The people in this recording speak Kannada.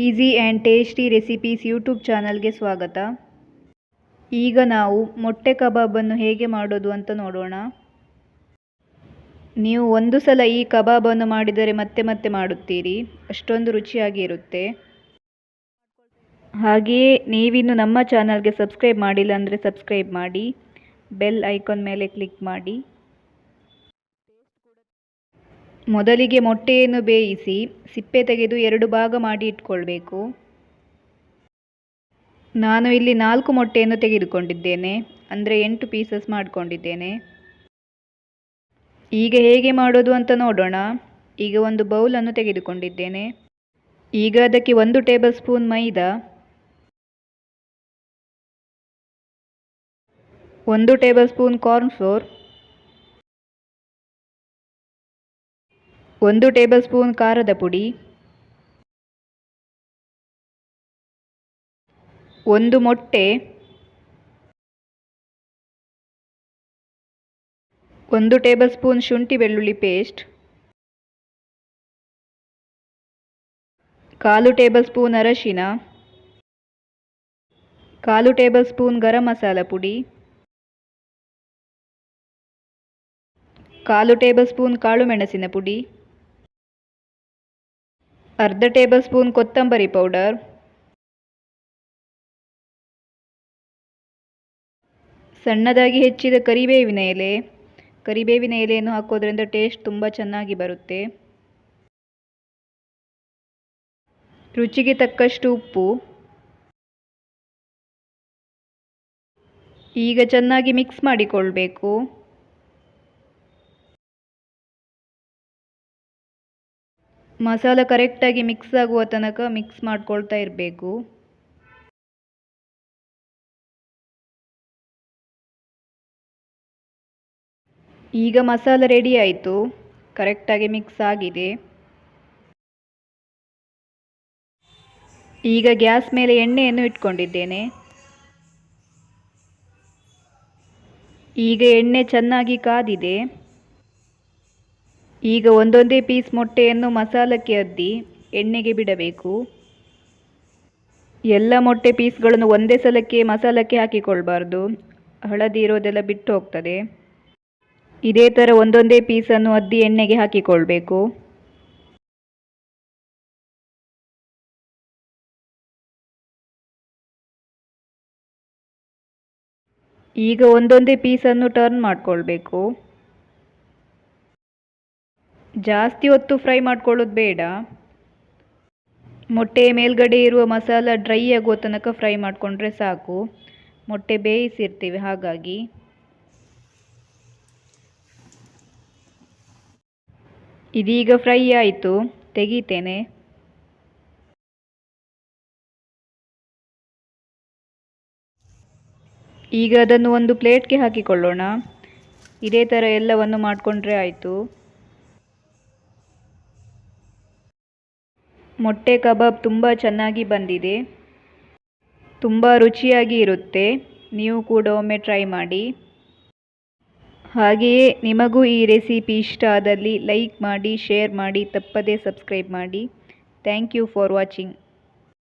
Easy and tasty recipes YouTube ಚಾನಲ್ಗೆ ಸ್ವಾಗತ. ಈಗ ನಾವು ಮೊಟ್ಟೆ ಕಬಾಬನ್ನು ಹೇಗೆ ಮಾಡೋದು ಅಂತ ನೋಡೋಣ. ನೀವು ಒಂದು ಸಲ ಈ ಕಬಾಬನ್ನು ಮಾಡಿದರೆ ಮತ್ತೆ ಮತ್ತೆ ಮಾಡುತ್ತೀರಿ, ಅಷ್ಟೊಂದು ರುಚಿಯಾಗಿ ಇರುತ್ತೆ. ಹಾಗೆಯೇ ನೀವಿನ್ನು ನಮ್ಮ ಚಾನಲ್ಗೆ ಸಬ್ಸ್ಕ್ರೈಬ್ ಮಾಡಿಲ್ಲ ಅಂದರೆ ಸಬ್ಸ್ಕ್ರೈಬ್ ಮಾಡಿ, ಬೆಲ್ ಐಕಾನ್ ಮೇಲೆ ಕ್ಲಿಕ್ ಮಾಡಿ. ಮೊದಲಿಗೆ ಮೊಟ್ಟೆಯನ್ನು ಬೇಯಿಸಿ ಸಿಪ್ಪೆ ತೆಗೆದು 2 ಭಾಗ ಮಾಡಿ ಇಟ್ಕೊಳ್ಬೇಕು. ನಾನು ಇಲ್ಲಿ 4 ಮೊಟ್ಟೆಯನ್ನು ತೆಗೆದುಕೊಂಡಿದ್ದೇನೆ, ಅಂದರೆ 8 ಪೀಸಸ್ ಮಾಡಿಕೊಂಡಿದ್ದೇನೆ. ಈಗ ಹೇಗೆ ಮಾಡೋದು ಅಂತ ನೋಡೋಣ. ಈಗ ಒಂದು ಬೌಲನ್ನು ತೆಗೆದುಕೊಂಡಿದ್ದೇನೆ. ಈಗ ಅದಕ್ಕೆ 1 ಟೇಬಲ್ ಸ್ಪೂನ್ ಮೈದಾ, 1 table spoon cornflour, 1 table spoon ಖಾರದ ಪುಡಿ, 1 ಮೊಟ್ಟೆ, 1 ಟೇಬಲ್ ಸ್ಪೂನ್ ಶುಂಠಿ ಬೆಳ್ಳುಳ್ಳಿ ಪೇಸ್ಟ್, 1/4 ಟೇಬಲ್ ಸ್ಪೂನ್ ಅರಶಿನ, 1/4 ಟೇಬಲ್ ಸ್ಪೂನ್ ಗರಂ ಮಸಾಲ ಪುಡಿ, 1/4 ಟೇಬಲ್ ಸ್ಪೂನ್ ಕಾಳು ಮೆಣಸಿನ ಪುಡಿ, 1/2 ಟೇಬಲ್ ಸ್ಪೂನ್ ಕೊತ್ತಂಬರಿ ಪೌಡರ್, ಸಣ್ಣದಾಗಿ ಹೆಚ್ಚಿದ ಕರಿಬೇವಿನ ಎಲೆಯನ್ನು ಹಾಕೋದ್ರಿಂದ ಟೇಸ್ಟ್ ತುಂಬ ಚೆನ್ನಾಗಿ ಬರುತ್ತೆ. ರುಚಿಗೆ ತಕ್ಕಷ್ಟು ಉಪ್ಪು. ಈಗ ಚೆನ್ನಾಗಿ ಮಿಕ್ಸ್ ಮಾಡಿಕೊಳ್ಬೇಕು. ಮಸಾಲ ಕರೆಕ್ಟಾಗಿ ಮಿಕ್ಸ್ ಆಗುವ ತನಕ ಮಿಕ್ಸ್ ಮಾಡ್ಕೊಳ್ತಾ ಇರಬೇಕು. ಈಗ ಮಸಾಲ ರೆಡಿ ಆಯಿತು, ಕರೆಕ್ಟಾಗಿ ಮಿಕ್ಸ್ ಆಗಿದೆ. ಈಗ ಗ್ಯಾಸ್ ಮೇಲೆ ಎಣ್ಣೆಯನ್ನು ಇಟ್ಕೊಂಡಿದ್ದೇನೆ. ಈಗ ಎಣ್ಣೆ ಚೆನ್ನಾಗಿ ಕಾದಿದೆ. ಈಗ ಒಂದೊಂದೇ ಪೀಸ್ ಮೊಟ್ಟೆಯನ್ನು ಮಸಾಲಕ್ಕೆ ಅದ್ದಿ ಎಣ್ಣೆಗೆ ಬಿಡಬೇಕು. ಎಲ್ಲ ಮೊಟ್ಟೆ ಪೀಸ್ಗಳನ್ನು ಒಂದೇ ಸಲಕ್ಕೆ ಮಸಾಲಕ್ಕೆ ಹಾಕಿಕೊಳ್ಬಾರ್ದು, ಹಳದಿ ಇರೋದೆಲ್ಲ ಬಿಟ್ಟು ಹೋಗ್ತದೆ. ಇದೇ ಥರ ಒಂದೊಂದೇ ಪೀಸನ್ನು ಅದ್ದಿ ಎಣ್ಣೆಗೆ ಹಾಕಿಕೊಳ್ಬೇಕು. ಈಗ ಒಂದೊಂದೇ ಪೀಸನ್ನು ಟರ್ನ್ ಮಾಡಿಕೊಳ್ಬೇಕು. ಜಾಸ್ತಿ ಹೊತ್ತು ಫ್ರೈ ಮಾಡ್ಕೊಳ್ಳೋದು ಬೇಡ. ಮೊಟ್ಟೆ ಮೇಲ್ಗಡೆ ಇರುವ ಮಸಾಲ ಡ್ರೈ ಆಗೋ ತನಕ ಫ್ರೈ ಮಾಡಿಕೊಂಡ್ರೆ ಸಾಕು. ಮೊಟ್ಟೆ ಬೇಯಿಸಿರ್ತೀವಿ ಹಾಗಾಗಿ. ಇದೀಗ ಫ್ರೈ ಆಯಿತು, ತೆಗಿತೇನೆ. ಈಗ ಅದನ್ನು ಒಂದು ಪ್ಲೇಟ್ಗೆ ಹಾಕಿಕೊಳ್ಳೋಣ. ಇದೇ ಥರ ಎಲ್ಲವನ್ನು ಮಾಡಿಕೊಂಡ್ರೆ ಆಯಿತು. ಮೊಟ್ಟೆ ಕಬಾಬ್ ತುಂಬ ಚೆನ್ನಾಗಿ ಬಂದಿದೆ, ತುಂಬ ರುಚಿಯಾಗಿ ಇರುತ್ತೆ. ನೀವು ಕೂಡ ಒಮ್ಮೆ ಟ್ರೈ ಮಾಡಿ. ಹಾಗೆಯೇ ನಿಮಗೂ ಈ ರೆಸಿಪಿ ಇಷ್ಟ ಆದಲ್ಲಿ ಲೈಕ್ ಮಾಡಿ, ಶೇರ್ ಮಾಡಿ, ತಪ್ಪದೇ ಸಬ್ಸ್ಕ್ರೈಬ್ ಮಾಡಿ. Thank you for watching.